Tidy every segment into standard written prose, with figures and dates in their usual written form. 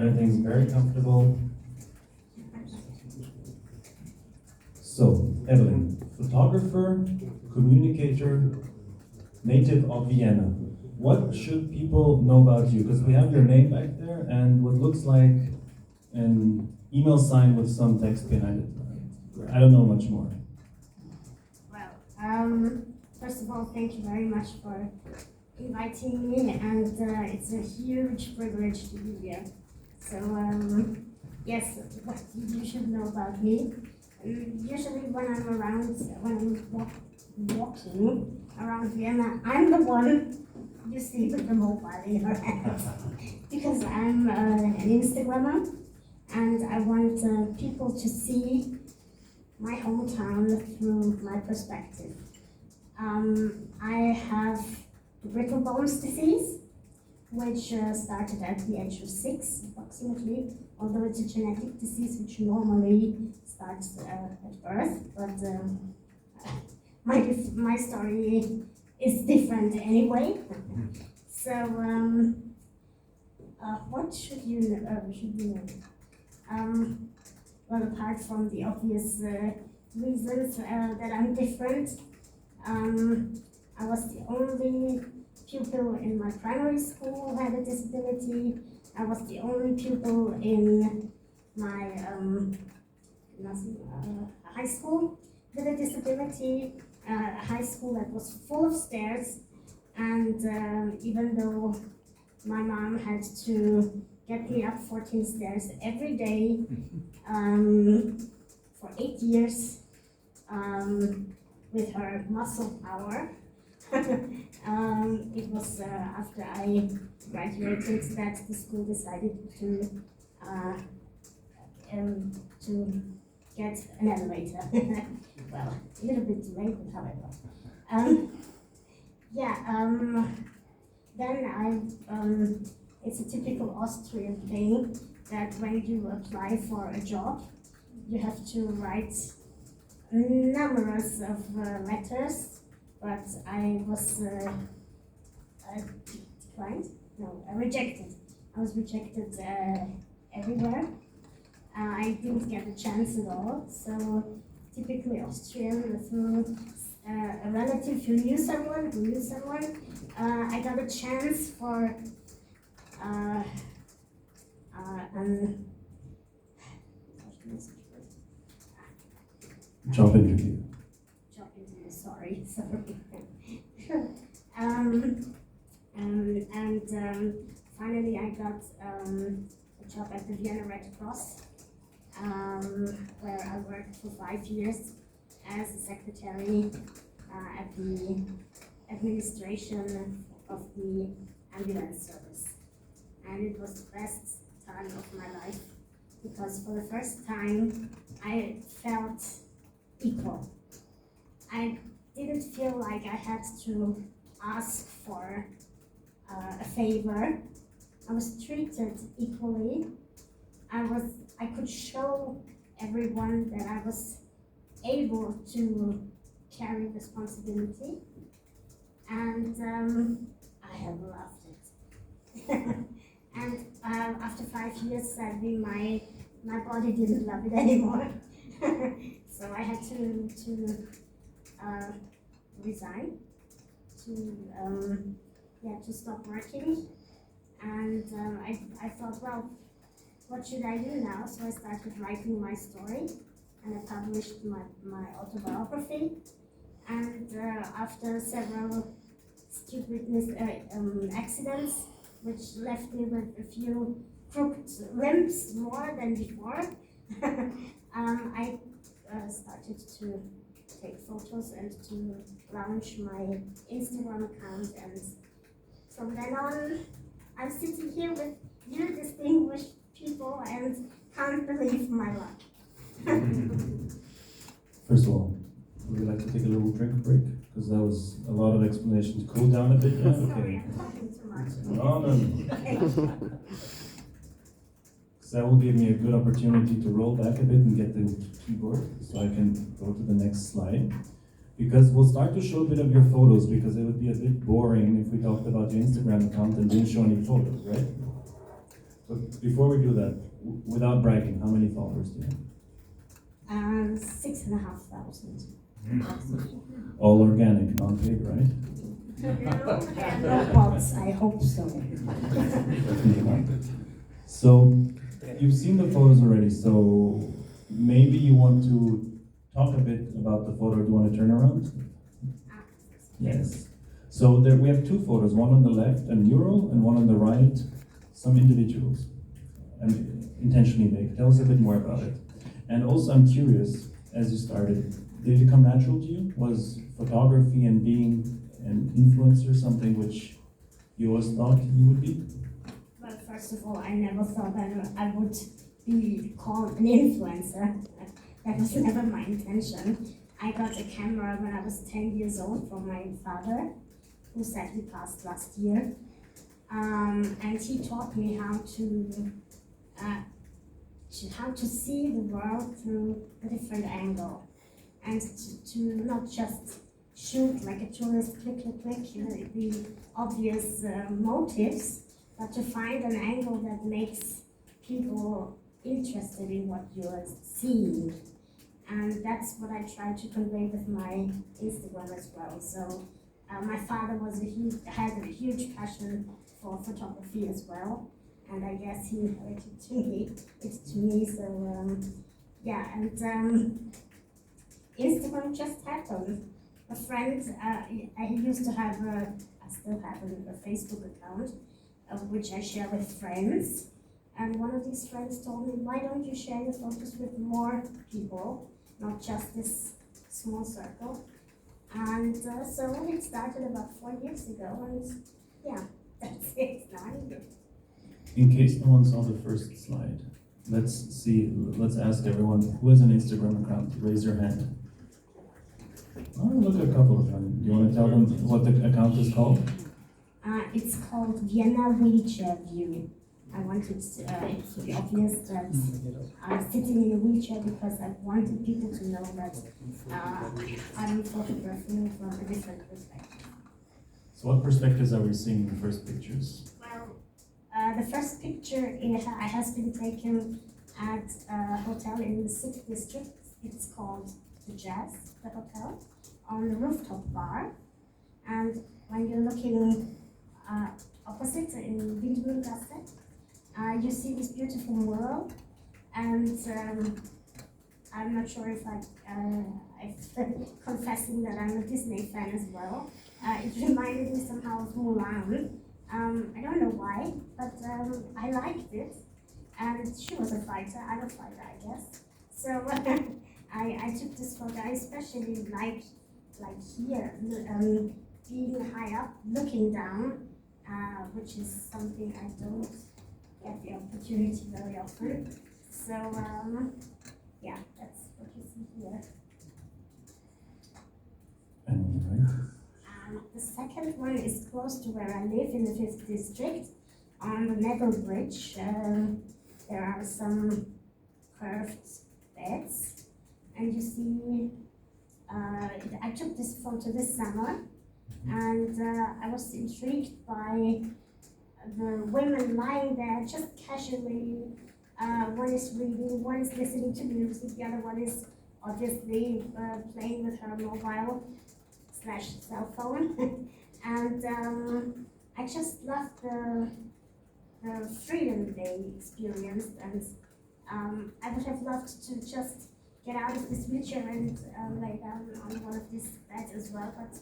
Everything's very comfortable. So, Evelyn, photographer, communicator, native of Vienna. What should people know about you? Because we have your name back there and what looks like an email sign with some text behind it. I don't know much more. Well, first of all, thank you very much for inviting me, and it's a huge privilege to be here. So, yes, what you should know about me. Usually when I'm around, when I'm walking around Vienna, I'm the one you see with the mobile in your hand. Because I'm an Instagrammer, and I want people to see my hometown through my perspective. I have brittle bones disease, which started at the age of 6 approximately, although it's a genetic disease which normally starts at birth, but my story is different anyway. So, what should you know? Well, apart from the obvious reasons that I'm different, I was the only pupil in my primary school who had a disability. I was the only pupil in my high school with a disability, a high school that was full of stairs, and even though my mom had to get me up 14 stairs every day for 8 years with her muscle power. It was after I graduated that the school decided to get an elevator. Well, a little bit too late, but however. Then it's a typical Austrian thing that when you apply for a job, you have to write numerous of letters, but I was declined? No, rejected. I was rejected everywhere. I didn't get a chance at all, so typically Austrian through a relative who knew someone, I got a chance for Job interview. Job interview, sorry. And finally I got a job at the Vienna Red Cross, where I worked for 5 years as a secretary at the administration of the ambulance service. And it was the best time of my life, because for the first time I felt equal. I didn't feel like I had to ask for a favor. I was treated equally. I could show everyone that I was able to carry responsibility, and I have loved it. And after 5 years, sadly, my body didn't love it anymore. So I had to resign, to stop working. And I thought, well, what should I do now? So I started writing my story, and I published my autobiography. And after several stupid accidents, which left me with a few crooked limbs more than before, I started to take photos and to launch my Instagram account, and from then on I'm sitting here with you distinguished people and can't believe my luck. First of all, would you like to take a little drink break? Because that was a lot of explanation to cool down a bit. Yeah? Sorry, Okay. I'm talking too much. No. That will give me a good opportunity to roll back a bit and get the keyboard so I can go to the next slide. Because we'll start to show a bit of your photos, because it would be a bit boring if we talked about your Instagram account and didn't show any photos, right? But before we do that, without bragging, how many followers do you have? 6,500. All organic, non-paid, right? No bots, I hope so. So, you've seen the photos already, so maybe you want to talk a bit about the photo. Do you want to turn around? Yes. So there we have two photos, one on the left, a mural, and one on the right, some individuals. And intentionally made. Tell us a bit more about it. And also I'm curious, as you started, did it come natural to you? Was photography and being an influencer something which you always thought you would be? Well, first of all, I never thought that I would be called an influencer. That was never my intention. I got a camera when I was 10 years old from my father, who sadly passed last year. And he taught me how to see the world through a different angle. And to not just shoot like a tourist, click, the obvious motives, but to find an angle that makes people interested in what you're seeing. And that's what I try to convey with my Instagram as well. So my father had a huge passion for photography as well, and I guess he inherited it to me. So yeah, and Instagram just happened. A friend, I used to have I still have a Facebook account, which I share with friends. And one of these friends told me, why don't you share your photos with more people, not just this small circle? And so it started about 4 years ago, and yeah, that's it. Now I do. In case no one saw the first slide, let's ask everyone who has an Instagram account, raise your hand. Oh, look, a couple of them. Do you want to tell them what the account is called? It's called Vienna Wheelchair View. I wanted it to be obvious that I'm sitting in a wheelchair because I wanted people to know that I'm photographing from a different perspective. So what perspectives are we seeing in the first pictures? Well, the first picture has been taken at a hotel in the 6th district. It's called the Jazz, the hotel, on the rooftop bar. And when you're looking opposite in Windmühlgasse, you see this beautiful mural, and I'm not sure if I'm confessing that I'm a Disney fan as well. It reminded me somehow of Mulan. I don't know why, but I liked it, and she was a fighter. I'm a fighter, I guess. So I took this photo. I especially like here, being high up, looking down, which is something I don't get the opportunity very often. So yeah, that's what you see here. And The second one is close to where I live in the 5th district, on the Nettle Bridge. There are some curved beds, and you see, I took this photo this summer, and I was intrigued by the women lying there just casually. One is reading, one is listening to music, the other one is obviously playing with her mobile/cell phone. And I just loved the freedom they experienced, and I would have loved to just get out of this wheelchair and lay down on one of these beds as well, but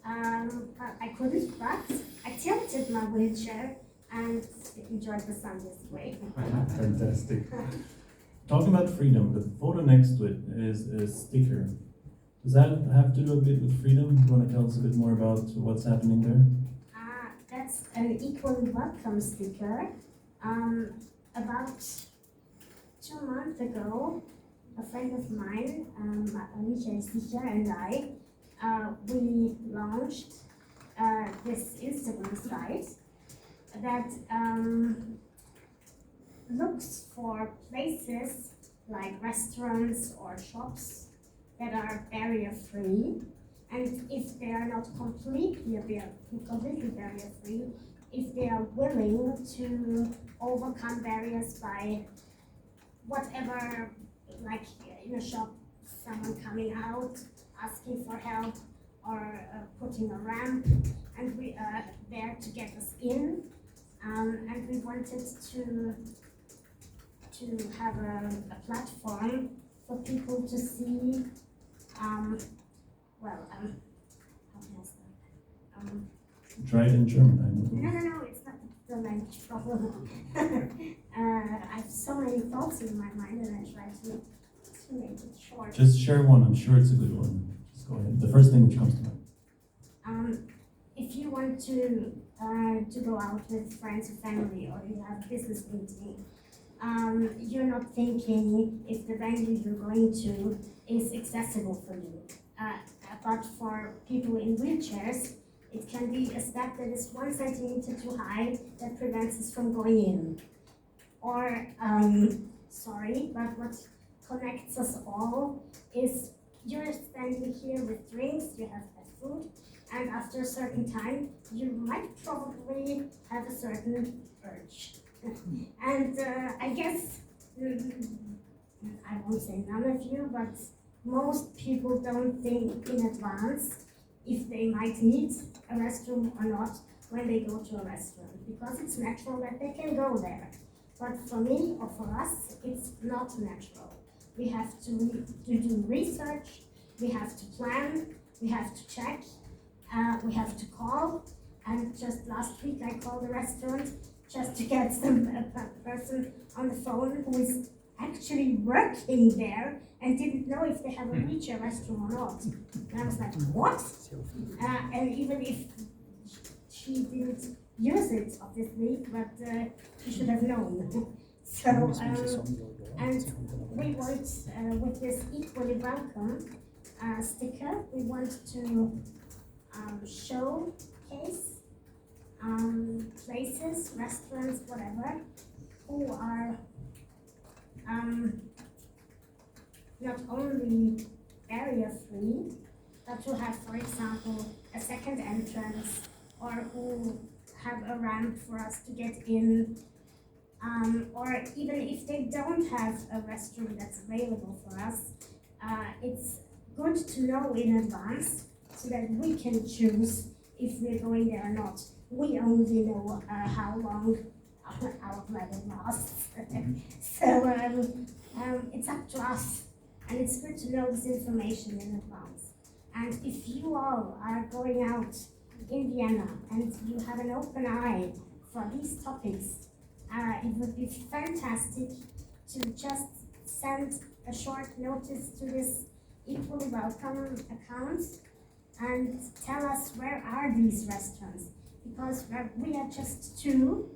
I couldn't. But I tilted my wheelchair and enjoyed the sun this way. fantastic. Talking about freedom, the photo next to it is a sticker. Does that have to do a bit with freedom? Do you want to tell us a bit more about what's happening there? That's an equally welcome sticker. About 2 months ago, a friend of mine, Michael Sicher, and I, we launched this Instagram site that looks for places like restaurants or shops that are barrier-free, and if they are not completely barrier-free, if they are willing to overcome barriers by whatever, like in a shop, someone coming out, asking for help, or putting a ramp, and we are there to get us in. And we wanted to have a platform for people to see, how can I say? Try it in German, I know. No, it's not the language problem. I have so many thoughts in my mind and I try to make it short. Just share one, I'm sure it's a good one. Just go ahead. The first thing which comes to mind. If you want to go out with friends or family, or you have a business meeting, you're not thinking if the venue you're going to is accessible for you. But for people in wheelchairs, it can be a step that is 1 centimeter too high that prevents us from going in. Or, but what connects us all is you're standing here with drinks, you have had food, and after a certain time, you might probably have a certain urge. And I guess, I won't say none of you, but most people don't think in advance if they might need a restroom or not when they go to a restaurant, because it's natural that they can go there. But for me or for us, it's not natural. We have to do research, we have to plan, we have to check, we have to call. And just last week I called a restaurant just to get a person on the phone who is actually working there and didn't know if they have a wheelchair restroom or not. And I was like, what? And even if she didn't use it, obviously, but she should have known. So, and we want, with this equally welcome sticker, we want to showcase places, restaurants, whatever, who are not only barrier-free, but who have, for example, a second entrance, or who have a ramp for us to get in, or even if they don't have a restroom that's available for us, it's good to know in advance so that we can choose if we're going there or not. We only know how long our bladder lasts. So it's up to us, and it's good to know this information in advance. And if you all are going out in Vienna and you have an open eye for these topics, it would be fantastic to just send a short notice to this Equally Welcome account and tell us where are these restaurants, because we are just 2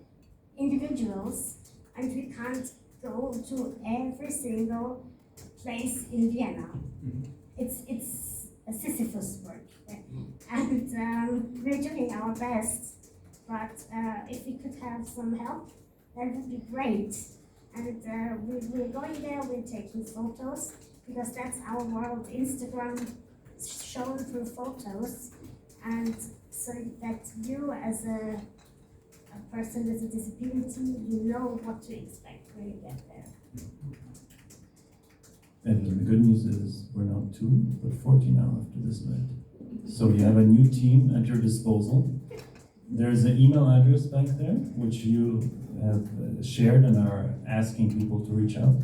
individuals and we can't go to every single place in Vienna. It's a Sisyphus work, and we're doing our best, but if we could have some help, that would be great. And we're going there, we're taking photos, because that's our world. Instagram is shown through photos, and so that you as a person with a disability, you know what to expect when you get there. And the good news is we're not 2, but 40 now after this night. So you have a new team at your disposal. There's an email address back there, which you have shared and are asking people to reach out.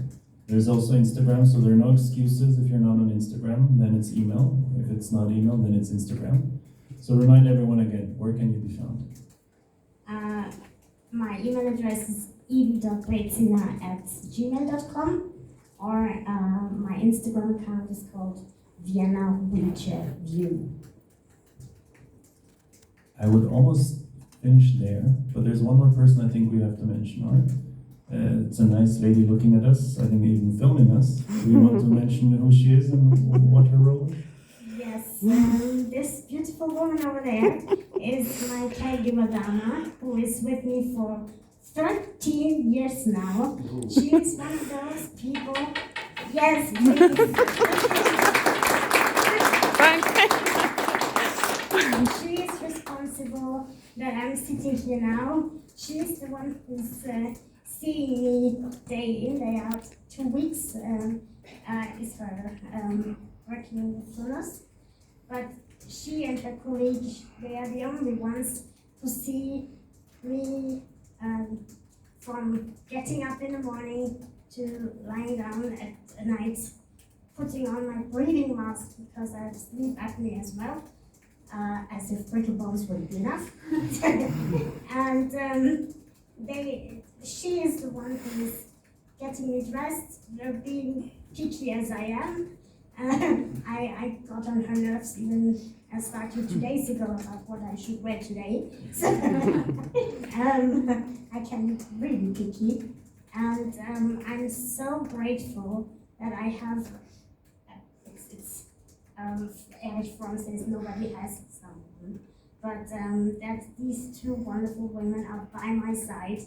There's also Instagram, so there are no excuses. If you're not on Instagram, then it's email. If it's not email, then it's Instagram. So remind everyone again, where can you be found? My email address is evi.brezina@gmail.com, or my Instagram account is called Vienna Wheelchair View. I would almost finish there, but there's one more person I think we have to mention, Art. It's a nice lady looking at us, I think even filming us. Do you want to mention who she is and what her role is? Yes, this beautiful woman over there is my caregiver Dana, who is with me for 13 years now. She is one of those people. Yes, please. She is responsible that I'm sitting here now. She is the one who's seeing me day in, day out. 2 weeks is her working with us. But she and her colleague, they are the only ones who see me from getting up in the morning to lying down at night, putting on my breathing mask because I have sleep apnea as well, as if brittle bones wouldn't be enough. And she is the one who is getting me dressed, being picky as I am. I got on her nerves even starting 2 days ago about what I should wear today. So I can be really picky, and I'm so grateful that I have. Erich Fromm says nobody has someone, but that these two wonderful women are by my side,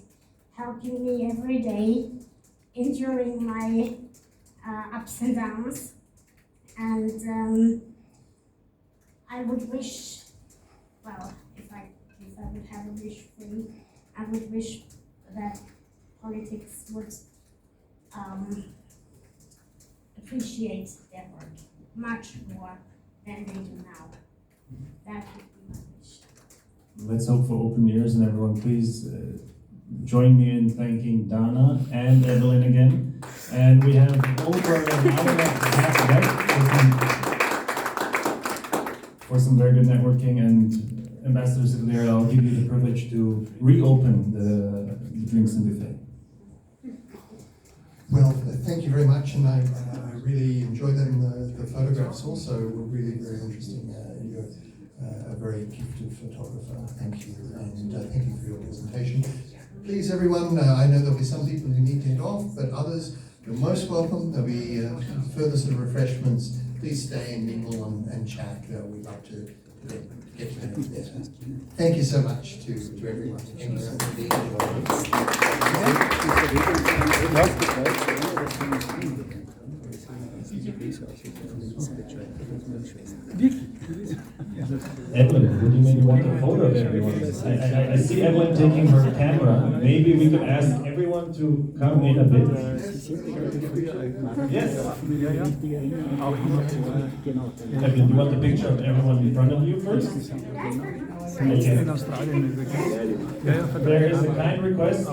helping me every day, enduring my ups and downs. And I would wish, well, if I would have a wish free, I would wish that politics would appreciate their work much more than they do now. That would be my wish. Let's hope for open ears, and everyone please join me in thanking Dana and Evelyn again. And we have over an hour and a half left for some very good networking. And Ambassador Sigliera, I'll give you the privilege to reopen the drinks and buffet. Well, thank you very much, and I really enjoyed them. The photographs also were really very interesting. You're a very gifted photographer. Thank you, and thank you for your presentation. Please, everyone, I know there'll be some people who need to head off, but others, you're most welcome. There'll be further sort of refreshments. Please stay and mingle and chat. We'd love to get to know you better. Thank you so much to everyone. Thank you so Evelyn, would you maybe want a photo of everyone? I see Evelyn taking her camera. Maybe we could ask everyone to come in a bit. Yes. Evelyn, you want the picture of everyone in front of you first? Okay. There is a kind request.